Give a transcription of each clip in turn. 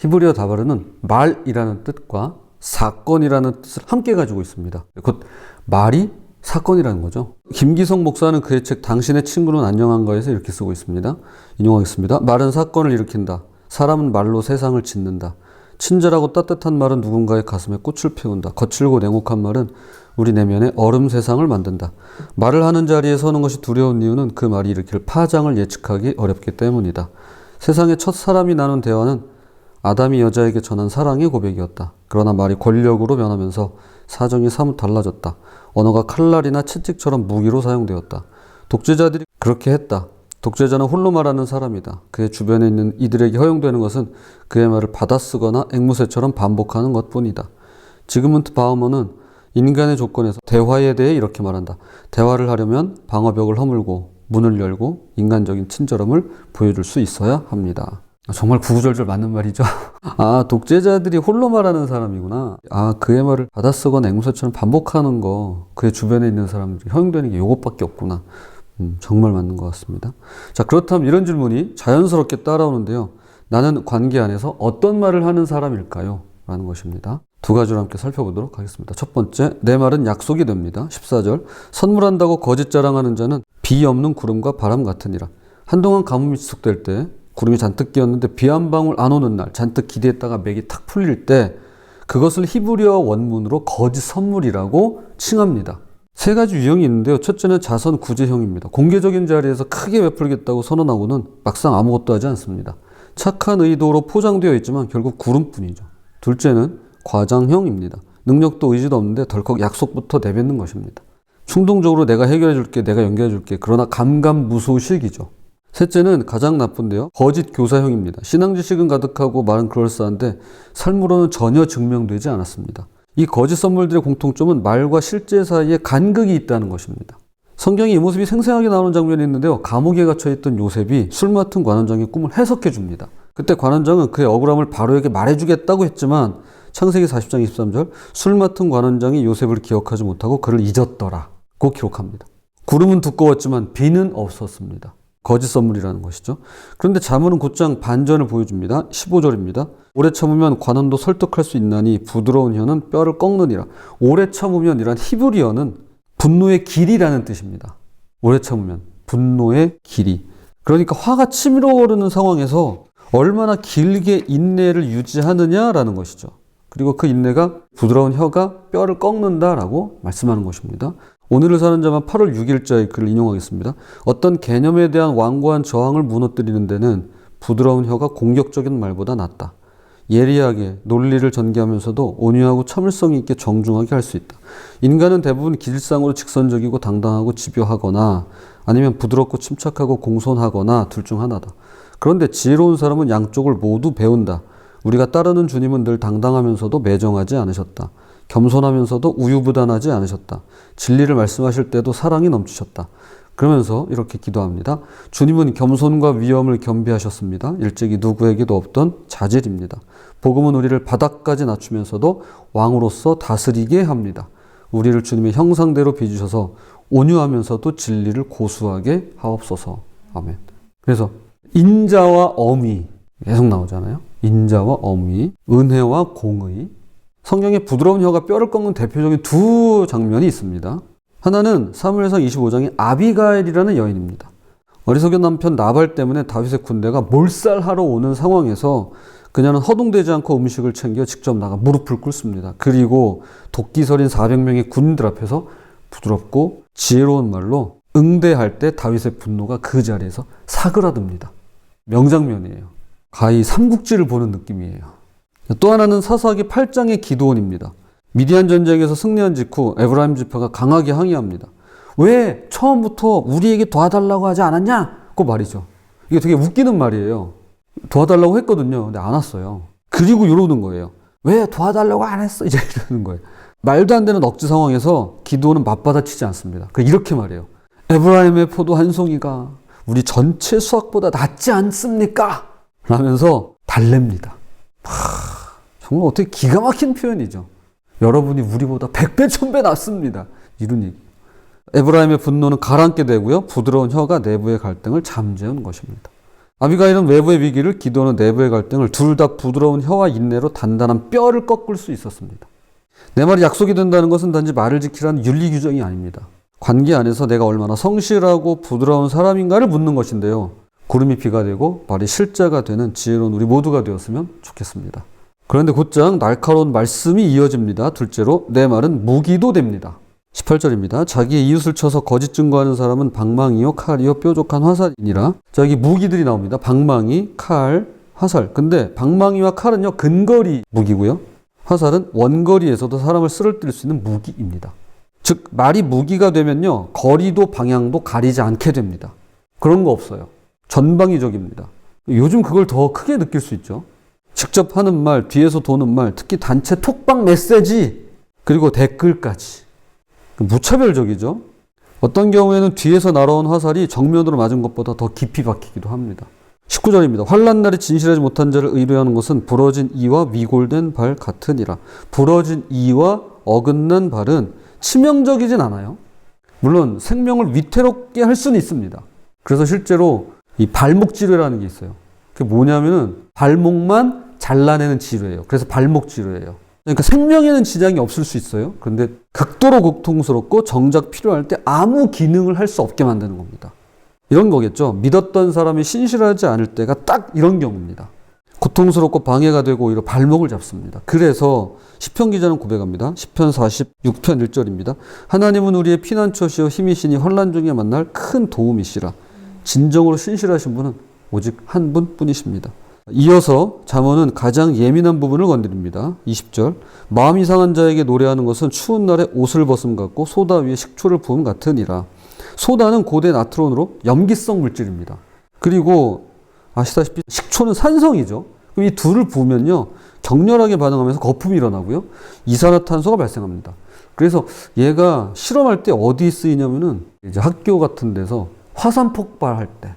히브리어 다바르는 말이라는 뜻과 사건이라는 뜻을 함께 가지고 있습니다. 곧 말이 사건이라는 거죠. 김기성 목사는 그의 책 당신의 친구는 안녕한가에서 이렇게 쓰고 있습니다. 인용하겠습니다. 말은 사건을 일으킨다. 사람은 말로 세상을 짓는다. 친절하고 따뜻한 말은 누군가의 가슴에 꽃을 피운다. 거칠고 냉혹한 말은 우리 내면에 얼음 세상을 만든다. 말을 하는 자리에 서는 것이 두려운 이유는 그 말이 일으킬 파장을 예측하기 어렵기 때문이다. 세상의 첫 사람이 나눈 대화는 아담이 여자에게 전한 사랑의 고백이었다. 그러나 말이 권력으로 변하면서 사정이 사뭇 달라졌다. 언어가 칼날이나 채찍처럼 무기로 사용되었다. 독재자들이 그렇게 했다. 독재자는 홀로 말하는 사람이다. 그의 주변에 있는 이들에게 허용되는 것은 그의 말을 받아쓰거나 앵무새처럼 반복하는 것뿐이다. 지그문트 바우먼은 인간의 조건에서 대화에 대해 이렇게 말한다. 대화를 하려면 방어벽을 허물고 문을 열고 인간적인 친절함을 보여줄 수 있어야 합니다. 정말 구구절절 맞는 말이죠. 아, 독재자들이 홀로 말하는 사람이구나. 아, 그의 말을 받아쓰거나 앵무새처럼 반복하는 거, 그의 주변에 있는 사람들이 허용되는 게 이것밖에 없구나. 정말 맞는 것 같습니다. 자, 그렇다면 이런 질문이 자연스럽게 따라오는데요. 나는 관계 안에서 어떤 말을 하는 사람일까요? 라는 것입니다. 두 가지로 함께 살펴보도록 하겠습니다. 첫 번째, 내 말은 약속이 됩니다. 14절, 선물한다고 거짓 자랑하는 자는 비 없는 구름과 바람 같으니라. 한동안 가뭄이 지속될 때 구름이 잔뜩 끼었는데 비 한 방울 안 오는 날 잔뜩 기대했다가 맥이 탁 풀릴 때 그것을 히브리어 원문으로 거짓 선물이라고 칭합니다. 세 가지 유형이 있는데요. 첫째는 자선 구제형입니다. 공개적인 자리에서 크게 베풀겠다고 선언하고는 막상 아무것도 하지 않습니다. 착한 의도로 포장되어 있지만 결국 구름뿐이죠. 둘째는 과장형입니다. 능력도 의지도 없는데 덜컥 약속부터 내뱉는 것입니다. 충동적으로 내가 해결해 줄게, 내가 연결해 줄게. 그러나 감감무소식이죠. 셋째는 가장 나쁜데요. 거짓 교사형입니다. 신앙 지식은 가득하고 말은 그럴싸한데 삶으로는 전혀 증명되지 않았습니다. 이 거짓 선물들의 공통점은 말과 실제 사이에 간극이 있다는 것입니다. 성경에 이 모습이 생생하게 나오는 장면이 있는데요. 감옥에 갇혀있던 요셉이 술 맡은 관원장의 꿈을 해석해 줍니다. 그때 관원장은 그의 억울함을 바로에게 말해주겠다고 했지만 창세기 40장 23절 술 맡은 관원장이 요셉을 기억하지 못하고 그를 잊었더라고 기록합니다. 구름은 두꺼웠지만 비는 없었습니다. 거짓 선물이라는 것이죠. 그런데 자문은 곧장 반전을 보여줍니다. 15절입니다. 오래 참으면 관원도 설득할 수 있나니 부드러운 혀는 뼈를 꺾느니라. 오래 참으면 이란 히브리어는 분노의 길이라는 뜻입니다. 오래 참으면 분노의 길이. 그러니까 화가 치밀어 오르는 상황에서 얼마나 길게 인내를 유지하느냐라는 것이죠. 그리고 그 인내가 부드러운 혀가 뼈를 꺾는다라고 말씀하는 것입니다. 오늘을 사는 자만 8월 6일자의 글을 인용하겠습니다. 어떤 개념에 대한 완고한 저항을 무너뜨리는 데는 부드러운 혀가 공격적인 말보다 낫다. 예리하게 논리를 전개하면서도 온유하고 참을성 있게 정중하게 할 수 있다. 인간은 대부분 기질상으로 직선적이고 당당하고 집요하거나 아니면 부드럽고 침착하고 공손하거나 둘 중 하나다. 그런데 지혜로운 사람은 양쪽을 모두 배운다. 우리가 따르는 주님은 늘 당당하면서도 매정하지 않으셨다. 겸손하면서도 우유부단하지 않으셨다. 진리를 말씀하실 때도 사랑이 넘치셨다. 그러면서 이렇게 기도합니다. 주님은 겸손과 위엄을 겸비하셨습니다. 일찍이 누구에게도 없던 자질입니다. 복음은 우리를 바닥까지 낮추면서도 왕으로서 다스리게 합니다. 우리를 주님의 형상대로 빚으셔서 온유하면서도 진리를 고수하게 하옵소서. 아멘. 그래서 인자와 엄의 계속 나오잖아요. 인자와 엄의, 은혜와 공의. 성경에 부드러운 혀가 뼈를 꺾는 대표적인 두 장면이 있습니다. 하나는 사무엘상 25장의 아비가일이라는 여인입니다. 어리석은 남편 나발 때문에 다윗의 군대가 몰살하러 오는 상황에서 그녀는 허둥대지 않고 음식을 챙겨 직접 나가 무릎을 꿇습니다. 그리고 도끼서린 400명의 군인들 앞에서 부드럽고 지혜로운 말로 응대할 때 다윗의 분노가 그 자리에서 사그라듭니다. 명장면이에요. 가히 삼국지를 보는 느낌이에요. 또 하나는 사사기 8장의 기드온입니다. 미디안 전쟁에서 승리한 직후 에브라임 지파가 강하게 항의합니다. 왜 처음부터 우리에게 도와달라고 하지 않았냐고 말이죠. 이게 되게 웃기는 말이에요. 도와달라고 했거든요. 근데 안 왔어요. 그리고 이러는 거예요. 왜 도와달라고 안 했어? 이제 이러는 거예요. 말도 안 되는 억지 상황에서 기드온은 맞받아치지 않습니다. 이렇게 말해요. 에브라임의 포도 한 송이가 우리 전체 수확보다 낫지 않습니까? 라면서 달랩니다. 정말 어떻게 기가 막힌 표현이죠. 여러분이 우리보다 100배, 1000배 낫습니다. 이런 얘기. 에브라임의 분노는 가라앉게 되고요. 부드러운 혀가 내부의 갈등을 잠재운 것입니다. 아비가일은 외부의 위기를, 기도는 내부의 갈등을 둘 다 부드러운 혀와 인내로 단단한 뼈를 꺾을 수 있었습니다. 내 말이 약속이 된다는 것은 단지 말을 지키라는 윤리 규정이 아닙니다. 관계 안에서 내가 얼마나 성실하고 부드러운 사람인가를 묻는 것인데요. 구름이 비가 되고 말이 실자가 되는 지혜로운 우리 모두가 되었으면 좋겠습니다. 그런데 곧장 날카로운 말씀이 이어집니다. 둘째로 내 말은 무기도 됩니다. 18절입니다. 자기의 이웃을 쳐서 거짓 증거하는 사람은 방망이요 칼이요 뾰족한 화살이니라. 자, 여기 무기들이 나옵니다. 방망이, 칼, 화살. 근데 방망이와 칼은요 근거리 무기고요. 화살은 원거리에서도 사람을 쓰러뜨릴 수 있는 무기입니다. 즉 말이 무기가 되면요 거리도 방향도 가리지 않게 됩니다. 그런 거 없어요. 전방위적입니다. 요즘 그걸 더 크게 느낄 수 있죠. 직접 하는 말, 뒤에서 도는 말, 특히 단체 톡방 메시지, 그리고 댓글까지. 무차별적이죠. 어떤 경우에는 뒤에서 날아온 화살이 정면으로 맞은 것보다 더 깊이 박히기도 합니다. 19절입니다. 환난 날에 진실하지 못한 자를 의뢰하는 것은 부러진 이와 위골된 발 같으니라. 부러진 이와 어긋난 발은 치명적이진 않아요. 물론 생명을 위태롭게 할 수는 있습니다. 그래서 실제로 이 발목 치료라는 게 있어요. 그게 뭐냐면은 발목만 잘라내는 치료예요. 그래서 발목 치료예요. 그러니까 생명에는 지장이 없을 수 있어요. 그런데 극도로 고통스럽고 정작 필요할 때 아무 기능을 할 수 없게 만드는 겁니다. 이런 거겠죠. 믿었던 사람이 신실하지 않을 때가 딱 이런 경우입니다. 고통스럽고 방해가 되고 오히려 발목을 잡습니다. 그래서 시편 기자는 고백합니다. 시편 46편 1절입니다. 하나님은 우리의 피난처시여 힘이시니 환난 중에 만날 큰 도움이시라. 진정으로 신실하신 분은 오직 한 분뿐이십니다. 이어서 잠언은 가장 예민한 부분을 건드립니다. 20절. 마음이 상한 자에게 노래하는 것은 추운 날에 옷을 벗음 같고 소다 위에 식초를 부음 같으니라. 소다는 고대 나트론으로 염기성 물질입니다. 그리고 아시다시피 식초는 산성이죠. 그럼 이 둘을 부으면요 격렬하게 반응하면서 거품이 일어나고요 이산화탄소가 발생합니다. 그래서 얘가 실험할 때 어디 쓰이냐면은 이제 학교 같은 데서 화산 폭발할 때,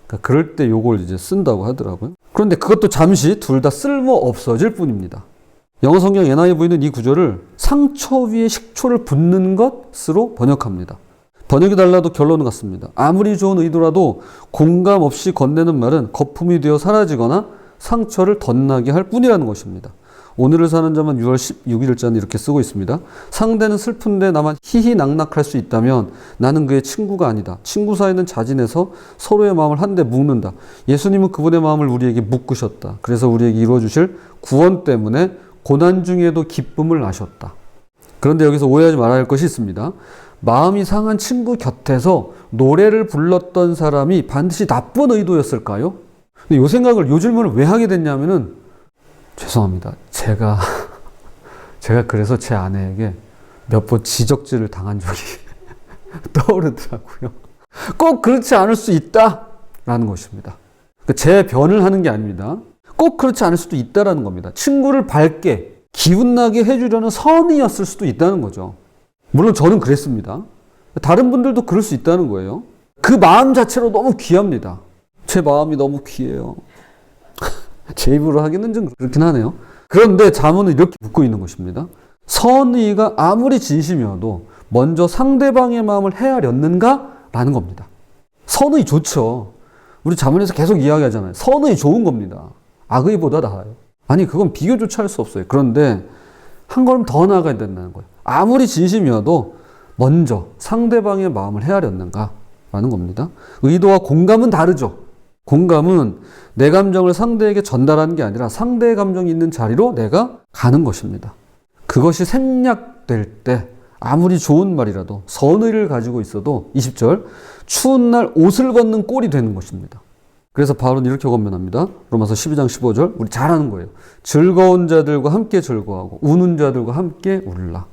그러니까 그럴 때 요걸 이제 쓴다고 하더라고요. 그런데 그것도 잠시 둘 다 쓸모 없어질 뿐입니다. 영어 성경 NIV는 이 구절을 상처 위에 식초를 붓는 것으로 번역합니다. 번역이 달라도 결론은 같습니다. 아무리 좋은 의도라도 공감 없이 건네는 말은 거품이 되어 사라지거나 상처를 덧나게 할 뿐이라는 것입니다. 오늘을 사는 자만 6월 16일자는 이렇게 쓰고 있습니다. 상대는 슬픈데 나만 희희낙낙할 수 있다면 나는 그의 친구가 아니다. 친구 사이는 자진해서 서로의 마음을 한데 묶는다. 예수님은 그분의 마음을 우리에게 묶으셨다. 그래서 우리에게 이루어주실 구원 때문에 고난 중에도 기쁨을 나셨다. 그런데 여기서 오해하지 말아야 할 것이 있습니다. 마음이 상한 친구 곁에서 노래를 불렀던 사람이 반드시 나쁜 의도였을까요? 근데 이 생각을, 요 질문을 왜 하게 됐냐면은, 죄송합니다. 제가 그래서 제 아내에게 몇 번 지적질을 당한 적이 떠오르더라고요. 꼭 그렇지 않을 수 있다라는 것입니다. 제 변을 하는 게 아닙니다. 꼭 그렇지 않을 수도 있다라는 겁니다. 친구를 밝게, 기운나게 해주려는 선의였을 수도 있다는 거죠. 물론 저는 그랬습니다. 다른 분들도 그럴 수 있다는 거예요. 그 마음 자체로 너무 귀합니다. 제 마음이 너무 귀해요. 제 입으로 하기는 좀 그렇긴 하네요. 그런데 잠언은 이렇게 묻고 있는 것입니다. 선의가 아무리 진심이어도 먼저 상대방의 마음을 헤아렸는가? 라는 겁니다. 선의 좋죠. 우리 잠언에서 계속 이야기하잖아요. 선의 좋은 겁니다. 악의보다 나아요. 아니, 그건 비교조차 할 수 없어요. 그런데 한 걸음 더 나아가야 된다는 거예요. 아무리 진심이어도 먼저 상대방의 마음을 헤아렸는가? 라는 겁니다. 의도와 공감은 다르죠. 공감은 내 감정을 상대에게 전달하는 게 아니라 상대의 감정이 있는 자리로 내가 가는 것입니다. 그것이 생략될 때 아무리 좋은 말이라도 선의를 가지고 있어도 20절 추운 날 옷을 벗는 꼴이 되는 것입니다. 그래서 바울은 이렇게 권면합니다. 로마서 12장 15절 우리 잘 아는 거예요. 즐거운 자들과 함께 즐거워하고 우는 자들과 함께 울라.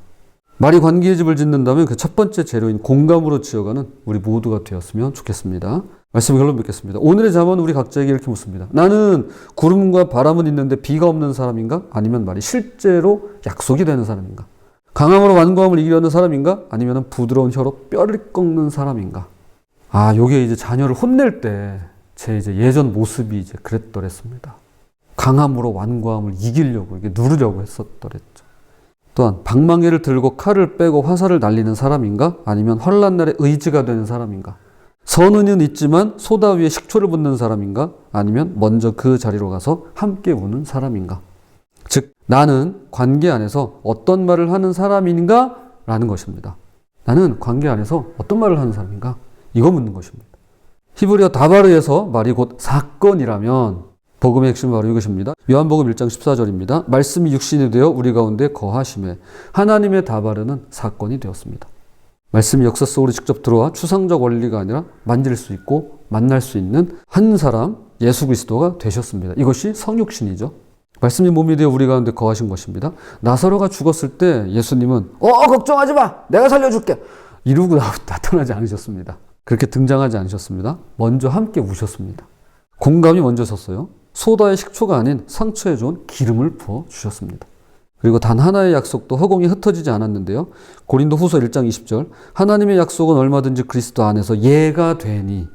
말이 관계의 집을 짓는다면 그 첫 번째 재료인 공감으로 지어가는 우리 모두가 되었으면 좋겠습니다. 말씀 결론 뵙겠습니다. 오늘의 잠언은 우리 각자에게 이렇게 묻습니다. 나는 구름과 바람은 있는데 비가 없는 사람인가? 아니면 말이 실제로 약속이 되는 사람인가? 강함으로 완고함을 이기려는 사람인가? 아니면 부드러운 혀로 뼈를 꺾는 사람인가? 요게 이제 자녀를 혼낼 때 제 이제 예전 모습이 이제 그랬더랬습니다. 강함으로 완고함을 이기려고 이게 누르려고 했었더랬죠. 또한 방망이를 들고 칼을 빼고 화살을 날리는 사람인가? 아니면 환난 날에 의지가 되는 사람인가? 선은은 있지만 소다 위에 식초를 붓는 사람인가? 아니면 먼저 그 자리로 가서 함께 우는 사람인가? 즉, 나는 관계 안에서 어떤 말을 하는 사람인가? 라는 것입니다. 나는 관계 안에서 어떤 말을 하는 사람인가? 이거 묻는 것입니다. 히브리어 다바르에서 말이 곧 사건이라면 복음의 핵심은 바로 이것입니다. 요한복음 1장 14절입니다. 말씀이 육신이 되어 우리 가운데 거하심에 하나님의 다바르는 사건이 되었습니다. 말씀이 역사 속으로 직접 들어와 추상적 원리가 아니라 만질 수 있고 만날 수 있는 한 사람 예수 그리스도가 되셨습니다. 이것이 성육신이죠. 말씀이 몸이 되어 우리 가운데 거하신 것입니다. 나사로가 죽었을 때 예수님은 걱정하지 마, 내가 살려줄게 이러고 나타나지 않으셨습니다. 그렇게 등장하지 않으셨습니다. 먼저 함께 우셨습니다. 공감이 먼저 섰어요. 소다의 식초가 아닌 상처에 좋은 기름을 부어 주셨습니다. 그리고 단 하나의 약속도 허공에 흩어지지 않았는데요. 고린도 후서 1장 20절 하나님의 약속은 얼마든지 그리스도 안에서 예가 되니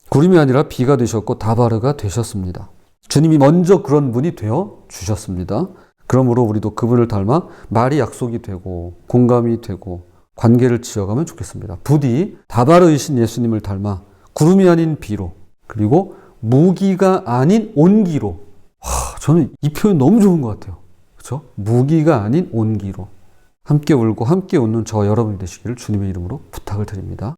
구름이 아니라 비가 되셨고 다바르가 되셨습니다. 주님이 먼저 그런 분이 되어 주셨습니다. 그러므로 우리도 그분을 닮아 말이 약속이 되고 공감이 되고 관계를 지어가면 좋겠습니다. 부디 다바르이신 예수님을 닮아 구름이 아닌 비로 그리고 무기가 아닌 온기로 저는 이 표현 너무 좋은 것 같아요. 그렇죠? 무기가 아닌 온기로 함께 울고 함께 웃는 저 여러분이 되시기를 주님의 이름으로 부탁을 드립니다.